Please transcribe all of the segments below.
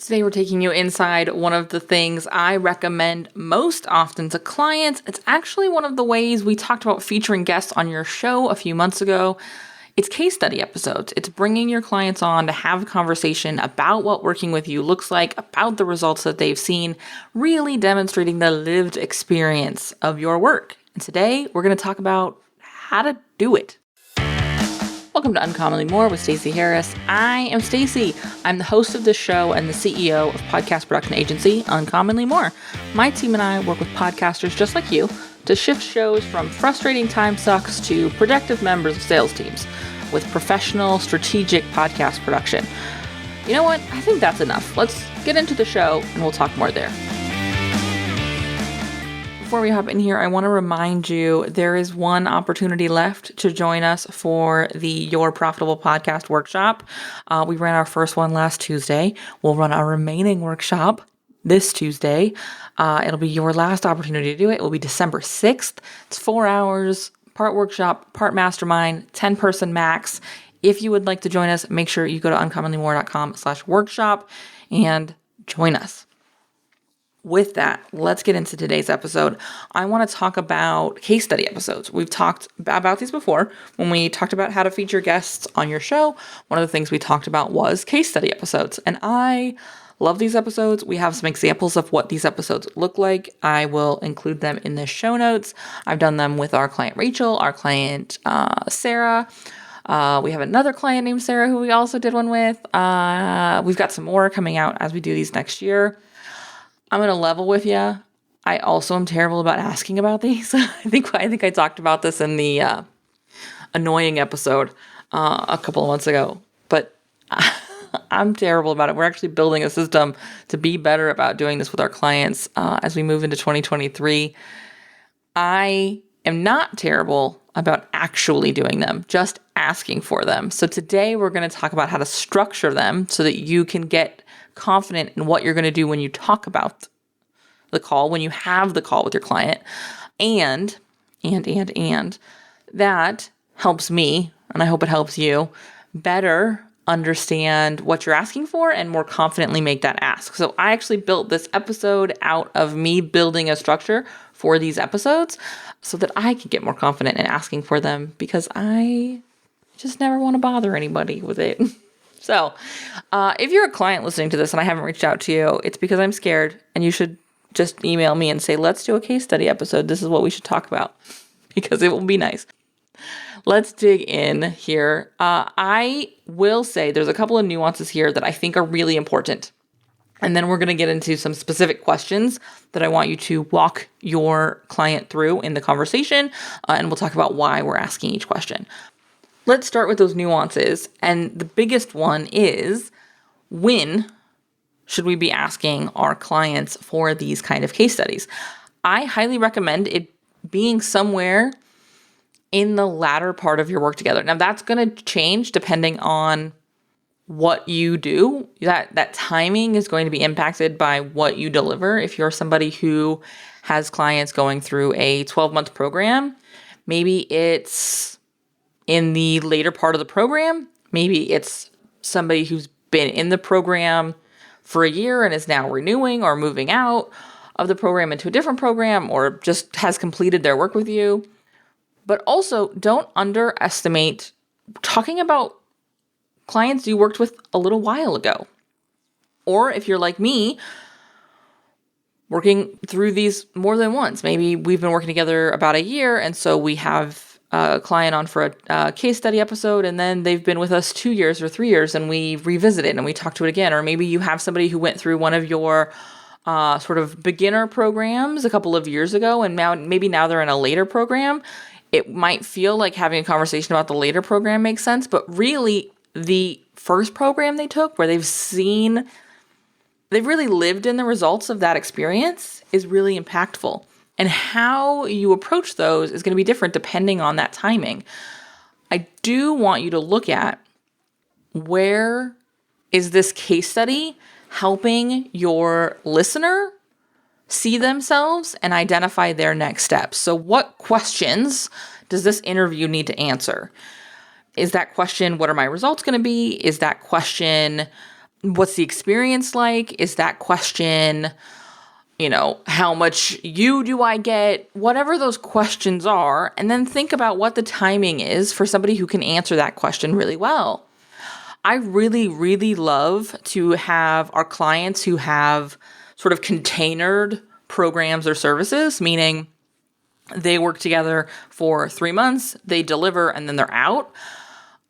Today we're taking you inside one of the things I recommend most often to clients. It's actually one of the ways we talked about featuring guests on your show a few months ago. It's case study episodes. It's bringing your clients on to have a conversation about what working with you looks like, about the results that they've seen, really demonstrating the lived experience of your work. And today we're going to talk about how to do it. Welcome to Uncommonly More with Stacey Harris. I am Stacey. I'm the host of this show and the CEO of podcast production agency Uncommonly More. My team and I work with podcasters just like you to shift shows from frustrating time sucks to productive members of sales teams with professional, strategic podcast production. You know what? I think that's enough. Let's get into the show and we'll talk more there. Before we hop in here, I want to remind you there is one opportunity left to join us for the Your Profitable Podcast workshop. We ran our first one last Tuesday. We'll run our remaining workshop this Tuesday. It'll be your last opportunity to do it. It will be December 6th. It's 4 hours, part workshop, part mastermind, 10-person max. If you would like to join us, make sure you go to uncommonlymore.com/workshop and join us. With that, let's get into today's episode. I want to talk about case study episodes. We've talked about these before. When we talked about how to feature guests on your show, one of the things we talked about was case study episodes. And I love these episodes. We have some examples of what these episodes look like. I will include them in the show notes. I've done them with our client Rachel, our client Sarah. We have another client named Sarah who we also did one with. We've got some more coming out as we do these next year. I'm going to level with you. I also am terrible about asking about these. I think I talked about this in the annoying episode a couple of months ago, but I'm terrible about it. We're actually building a system to be better about doing this with our clients as we move into 2023. I am not terrible about actually doing them, just asking for them. So today we're going to talk about how to structure them so that you can get confident in what you're going to do when you talk about the call, when you have the call with your client. And that helps me, and I hope it helps you, better understand what you're asking for and more confidently make that ask. So I actually built this episode out of me building a structure for these episodes so that I can get more confident in asking for them because I just never want to bother anybody with it. So if you're a client listening to this and I haven't reached out to you, it's because I'm scared, and you should just email me and say, let's do a case study episode. This is what we should talk about because it will be nice. Let's dig in here. I will say there's a couple of nuances here that I think are really important. And then we're going to get into some specific questions that I want you to walk your client through in the conversation. And we'll talk about why we're asking each question. Let's start with those nuances. And the biggest one is, when should we be asking our clients for these kind of case studies? I highly recommend it being somewhere in the latter part of your work together. Now that's going to change depending on what you do. That timing is going to be impacted by what you deliver. If you're somebody who has clients going through a 12-month program, maybe it's in the later part of the program. Maybe it's somebody who's been in the program for a year and is now renewing or moving out of the program into a different program, or just has completed their work with you. But also, don't underestimate talking about clients you worked with a little while ago. Or if you're like me, working through these more than once. Maybe we've been working together about a year, and so we have a client on for a case study episode, and then they've been with us 2 years or 3 years, and we revisit it and we talk to it again. Or maybe you have somebody who went through one of your sort of beginner programs a couple of years ago, and now they're in a later program. It might feel like having a conversation about the later program makes sense, but really the first program they took, where they've really lived in the results of that experience, is really impactful. And how you approach those is going to be different depending on that timing. I do want you to look at, where is this case study helping your listener see themselves and identify their next steps? So what questions does this interview need to answer? Is that question, what are my results going to be? Is that question, What's the experience like? Is that question, how much do I get? Whatever those questions are. And then think about what the timing is for somebody who can answer that question really well. I really, really love to have our clients who have sort of containered programs or services, meaning they work together for 3 months, they deliver, and then they're out.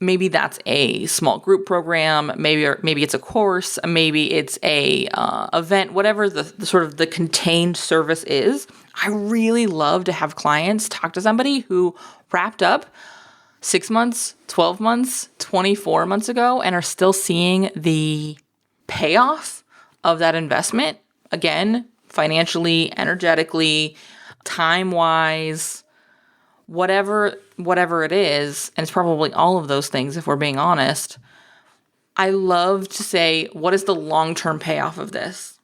Maybe that's a small group program. Maybe it's a course. Maybe it's a event. Whatever the sort of the contained service is. I really love to have clients talk to somebody who wrapped up 6 months, 12 months, 24 months ago, and are still seeing the payoff of that investment. Again, financially, energetically, time-wise, whatever it is, and it's probably all of those things if we're being honest. I love to say, what is the long-term payoff of this?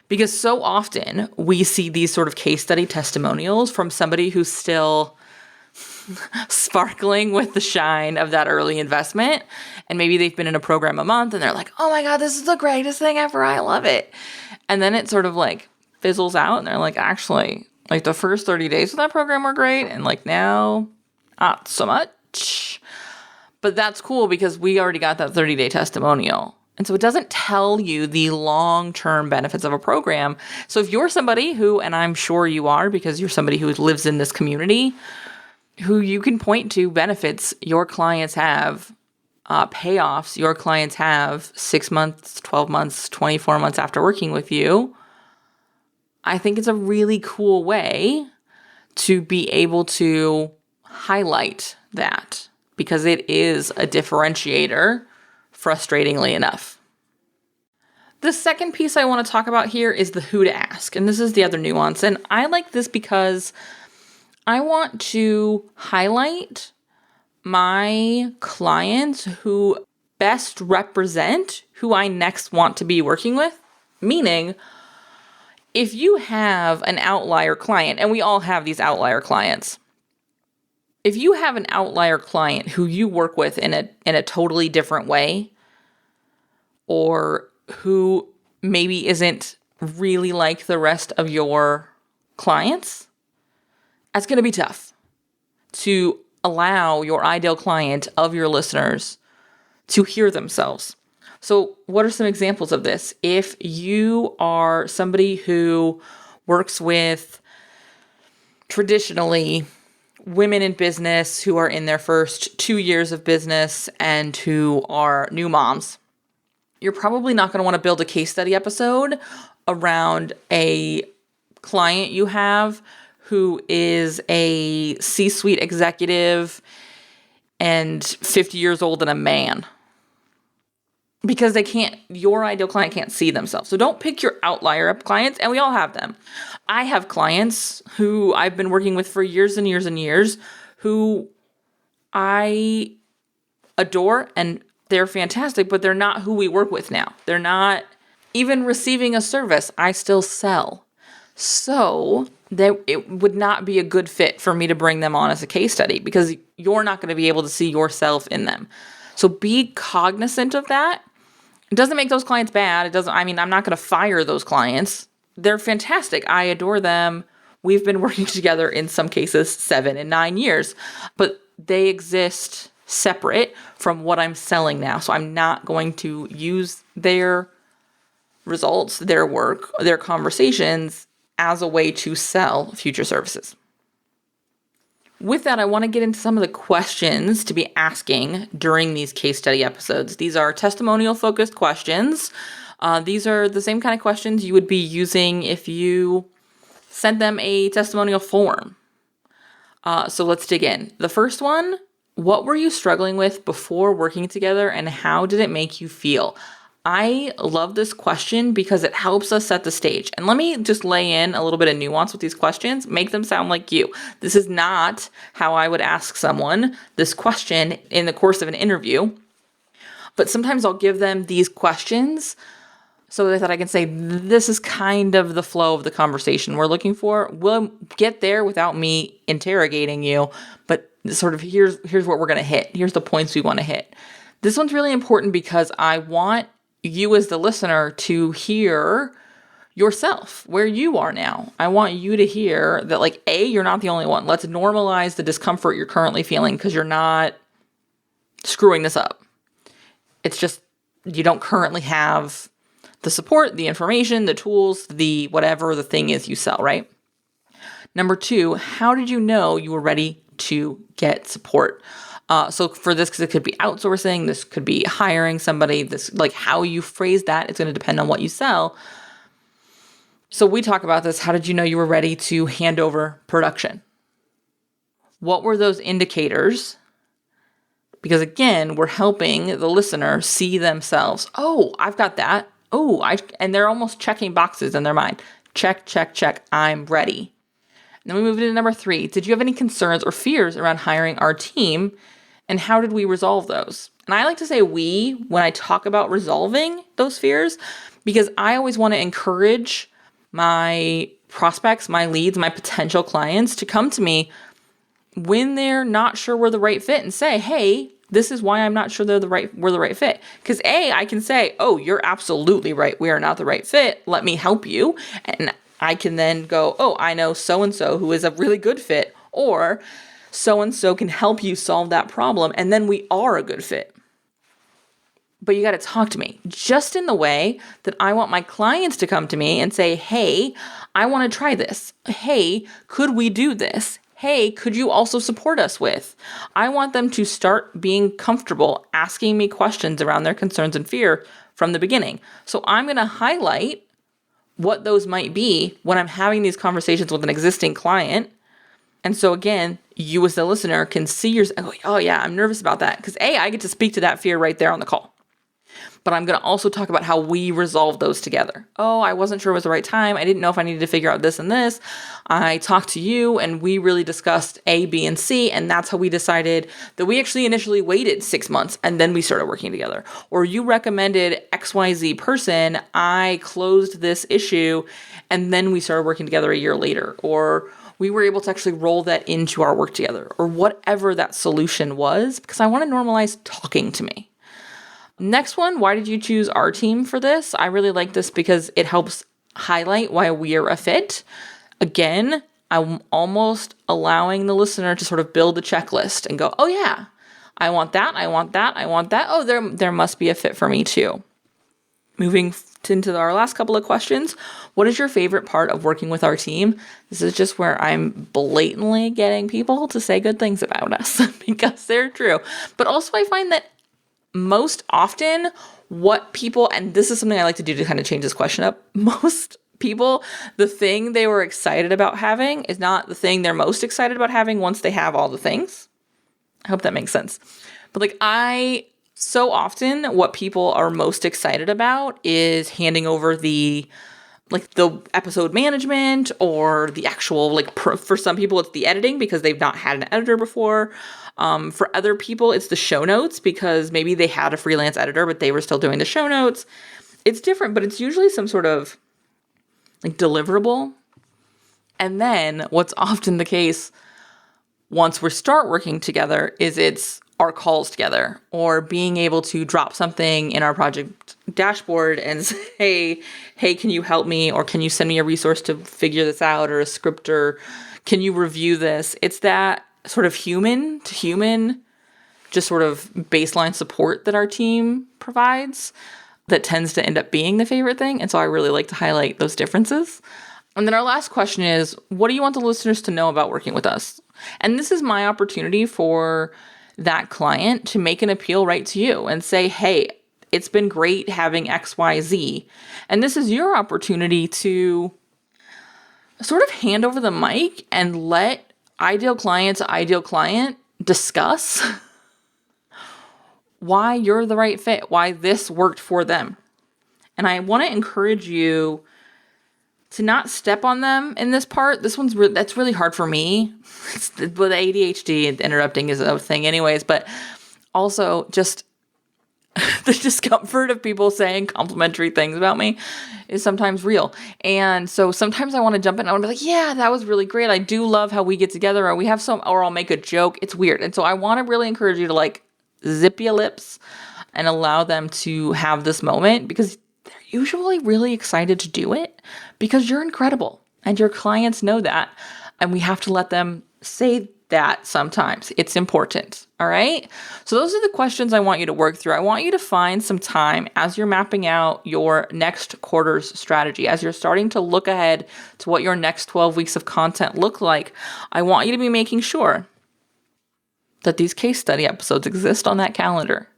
Because so often we see these sort of case study testimonials from somebody who's still sparkling with the shine of that early investment. And maybe they've been in a program a month and they're like, oh my God, this is the greatest thing ever. I love it. And then it sort of like fizzles out and they're like, actually, like the first 30 days of that program were great. And like now, not so much. But that's cool because we already got that 30-day testimonial. And so it doesn't tell you the long-term benefits of a program. So if you're somebody who, and I'm sure you are because you're somebody who lives in this community, who you can point to benefits your clients have, payoffs your clients have 6 months, 12 months, 24 months after working with you, I think it's a really cool way to be able to highlight that because it is a differentiator, frustratingly enough. The second piece I want to talk about here is the who to ask. And this is the other nuance. And I like this because I want to highlight my clients who best represent who I next want to be working with. Meaning, if you have an outlier client, and we all have these outlier clients, if you have an outlier client who you work with in a totally different way, or who maybe isn't really like the rest of your clients, that's going to be tough to allow your ideal client of your listeners to hear themselves. So what are some examples of this? If you are somebody who works with traditionally women in business who are in their first 2 years of business and who are new moms, you're probably not going to want to build a case study episode around a client you have who is a C-suite executive and 50 years old and a man. Because your ideal client can't see themselves. So don't pick your outlier clients, and we all have them. I have clients who I've been working with for years and years and years who I adore, and they're fantastic, but they're not who we work with now. They're not even receiving a service I still sell. So it would not be a good fit for me to bring them on as a case study because you're not going to be able to see yourself in them. So be cognizant of that. It doesn't make those clients bad. I'm not going to fire those clients. They're fantastic. I adore them. We've been working together in some cases 7 and 9 years, but they exist separate from what I'm selling now. So I'm not going to use their results, their work, their conversations as a way to sell future services. With that, I want to get into some of the questions to be asking during these case study episodes. These are testimonial-focused questions. These are the same kind of questions you would be using if you sent them a testimonial form. So let's dig in. The first one, what were you struggling with before working together and how did it make you feel? I love this question because it helps us set the stage. And let me just lay in a little bit of nuance with these questions, make them sound like you. This is not how I would ask someone this question in the course of an interview. But sometimes I'll give them these questions so that I can say, this is kind of the flow of the conversation we're looking for. We'll get there without me interrogating you, but sort of here's what we're going to hit. Here's the points we want to hit. This one's really important because I want you as the listener to hear yourself, where you are now. I want you to hear that, like, A, you're not the only one. Let's normalize the discomfort you're currently feeling because you're not screwing this up. It's just you don't currently have the support, the information, the tools, the whatever the thing is you sell, right? Number 2, how did you know you were ready to get support? So for this, because it could be outsourcing, this could be hiring somebody, this, like, how you phrase that, it's going to depend on what you sell. So we talk about this. How did you know you were ready to hand over production? What were those indicators? Because again, we're helping the listener see themselves. Oh, I've got that. And they're almost checking boxes in their mind. Check, check, check. I'm ready. And then we move into number 3. Did you have any concerns or fears around hiring our team? And how did we resolve those? And I like to say we when I talk about resolving those fears, because I always want to encourage my prospects, my leads, my potential clients to come to me when they're not sure we're the right fit and say, hey, this is why I'm not sure we're the right fit. Because A, I can say, oh, you're absolutely right. We are not the right fit. Let me help you. And I can then go, oh, I know so-and-so who is a really good fit, or so-and-so can help you solve that problem. And then we are a good fit. But you got to talk to me just in the way that I want my clients to come to me and say, hey, I want to try this. Hey, could we do this? Hey, could you also support us with? I want them to start being comfortable asking me questions around their concerns and fear from the beginning. So I'm going to highlight what those might be when I'm having these conversations with an existing client. And so again, you as the listener can see yourself, oh yeah, I'm nervous about that. Because A, I get to speak to that fear right there on the call. But I'm going to also talk about how we resolve those together. Oh, I wasn't sure it was the right time. I didn't know if I needed to figure out this and this. I talked to you and we really discussed A, B, and C. And that's how we decided that we actually initially waited 6 months and then we started working together. Or you recommended XYZ person. I closed this issue and then we started working together a year later. Or we were able to actually roll that into our work together, or whatever that solution was, because I want to normalize talking to me. Next one, why did you choose our team for this? I really like this because it helps highlight why we're a fit. Again, I'm almost allowing the listener to sort of build a checklist and go, oh yeah, I want that, I want that, I want that. Oh, there must be a fit for me too. Moving into our last couple of questions. What is your favorite part of working with our team? This is just where I'm blatantly getting people to say good things about us because they're true. But also I find that most often what people, and this is something I like to do to kind of change this question up, most people, the thing they were excited about having is not the thing they're most excited about having once they have all the things. I hope that makes sense. But so often what people are most excited about is handing over the episode management or the actual, for some people, it's the editing because they've not had an editor before. For other people, it's the show notes because maybe they had a freelance editor, but they were still doing the show notes. It's different, but it's usually some sort of deliverable. And then what's often the case once we start working together is it's our calls together or being able to drop something in our project dashboard and say, hey, can you help me? Or can you send me a resource to figure this out, or a script, or can you review this? It's that sort of human to human, just sort of baseline support that our team provides that tends to end up being the favorite thing. And so I really like to highlight those differences. And then our last question is, what do you want the listeners to know about working with us? And this is my opportunity for that client to make an appeal right to you and say, hey, it's been great having XYZ. And this is your opportunity to sort of hand over the mic and let ideal client to ideal client discuss why you're the right fit, why this worked for them. And I want to encourage you to not step on them in this part. This one's that's really hard for me. With ADHD, and interrupting is a thing anyways, but also just the discomfort of people saying complimentary things about me is sometimes real. And so sometimes I want to jump in and I want to be like, yeah, that was really great. I do love how we get together, or we have or I'll make a joke. It's weird. And so I want to really encourage you to zip your lips and allow them to have this moment, because they're usually really excited to do it because you're incredible and your clients know that. And we have to let them say that sometimes. It's important. All right. So those are the questions I want you to work through. I want you to find some time as you're mapping out your next quarter's strategy, as you're starting to look ahead to what your next 12 weeks of content look like. I want you to be making sure that these case study episodes exist on that calendar.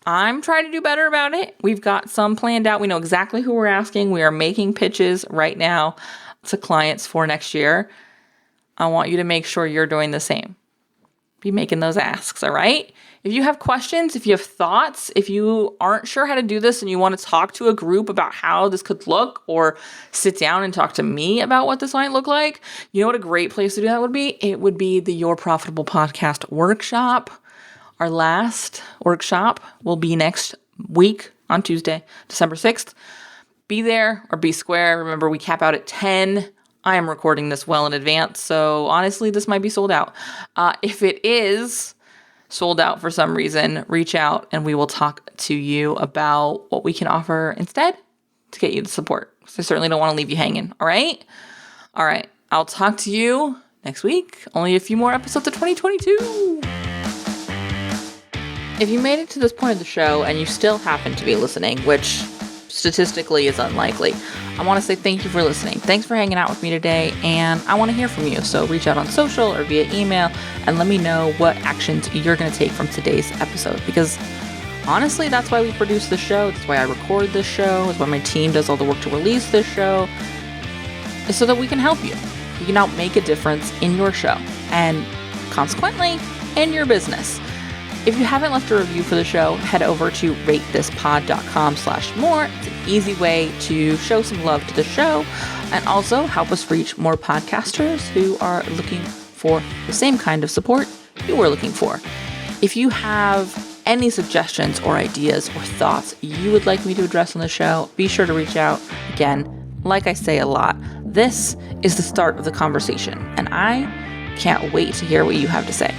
I'm trying to do better about it. We've got some planned out. We know exactly who we're asking. We are making pitches right now to clients for next year. I want you to make sure you're doing the same. Be making those asks, all right? If you have questions, if you have thoughts, if you aren't sure how to do this and you want to talk to a group about how this could look, or sit down and talk to me about what this might look like, you know what a great place to do that would be? It would be the Your Profitable Podcast workshop. Our last workshop will be next week on Tuesday, December 6th. Be there or be square. Remember, we cap out at 10. I am recording this well in advance, so honestly, this might be sold out. If it is sold out for some reason, reach out and we will talk to you about what we can offer instead to get you the support. So I certainly don't want to leave you hanging, all right? All right, I'll talk to you next week. Only a few more episodes of 2022. If you made it to this point of the show and you still happen to be listening, which statistically is unlikely, I want to say thank you for listening. Thanks for hanging out with me today, and I want to hear from you. So reach out on social or via email and let me know what actions you're going to take from today's episode, because honestly, that's why we produce the show. That's why I record this show. That's why my team does all the work to release this show, is so that we can help you. We can help make a difference in your show and consequently in your business. If you haven't left a review for the show, head over to ratethispod.com/more. It's an easy way to show some love to the show and also help us reach more podcasters who are looking for the same kind of support you were looking for. If you have any suggestions or ideas or thoughts you would like me to address on the show, be sure to reach out. Again, like I say a lot, this is the start of the conversation, and I can't wait to hear what you have to say.